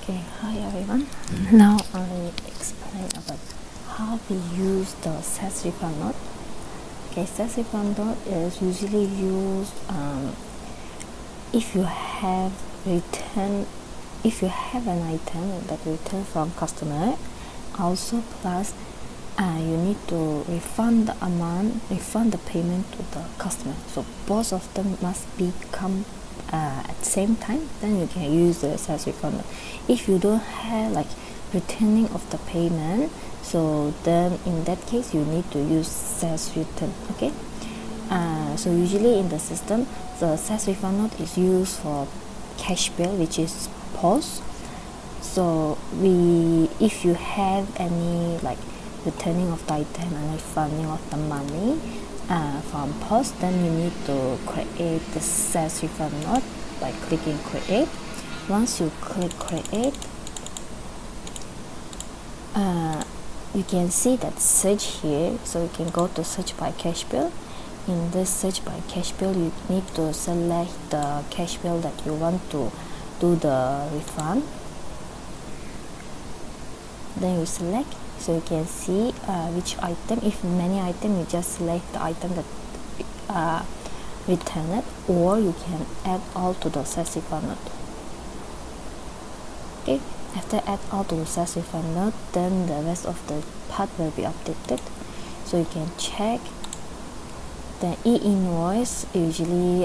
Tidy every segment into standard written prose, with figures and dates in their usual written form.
Okay, hi everyone. Now I explain about how we use the Sales Refund Note. Okay, Sales Refund Note is usually used if you have an item that returned from customer. Also, plus you need to refund the payment to the customer. So both of them must become at the same time, then you can use the Sales Refund Note. If you don't have like returning of the payment, so then in that case you need to use Sales Return. Okay, so usually in the system the Sales Refund Note is used for cash bill, which is POS. So if you have any like returning of the item and refunding of the money from POS, then you need to create the Sales Refund Note by clicking create. Once you click create, you can see that search here, so you can go to search by cash bill. In this search by cash bill, you need to select the cash bill that you want to do the refund. Then you select, so you can see which item. If many item, you just select the item that return it, or you can add all to the Sales Refund Note. Okay, after add all to the Sales Refund Note, then the rest of the part will be updated. So you can check the e-Invoice. Usually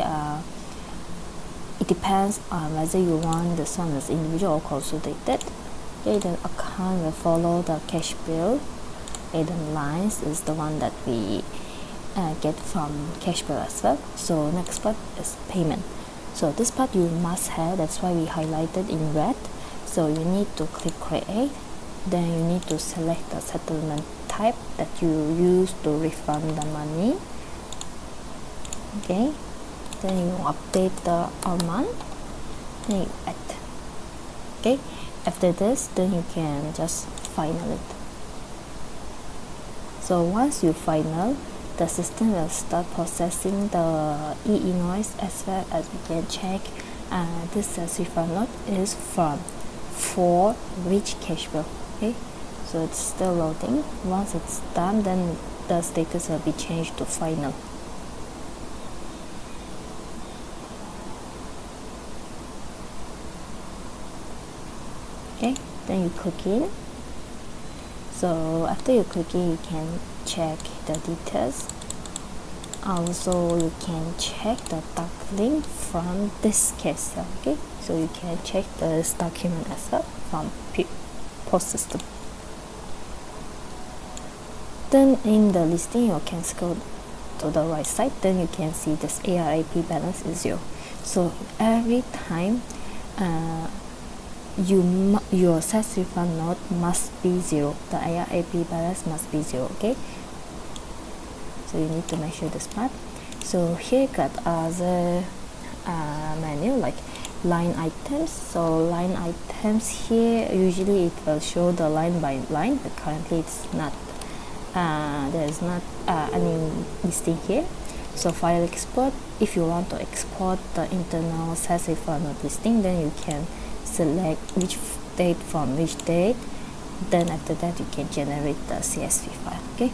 it depends on whether you want this one as individual or consolidated. Okay, the account will follow the cash bill. Okay, the lines is the one that we get from cash bill as well. So next part is payment. So this part you must have, that's why we highlighted in red. So you need to click create, then you need to select the settlement type that you use to refund the money. Okay, then you update the amount, then you add. Okay, after this, then you can just final it. So once you final, the system will start processing the e-Invoice, as well as we can check this Sales Refund Note is for which cash bill. Okay, so it's still loading. Once it's done, then the status will be changed to final. Okay, then you click in. So after you click in, you can check the details. Also, you can check the doc link from this case. Okay, so you can check this document as well from POS system. Then in the listing, you can scroll to the right side. Then you can see this AIP Balance is 0. So every time your Sales Refund Note must be 0. The AIP Balance must be 0. Okay, so you need to make sure this part. So here got other menu like line items. So line items here, usually it will show the line by line, but currently it's not. There is not any listing here. So file export, if you want to export the internal Sales Refund Note listing, then you can select which date from which date. Then after that you can generate the CSV file. Okay.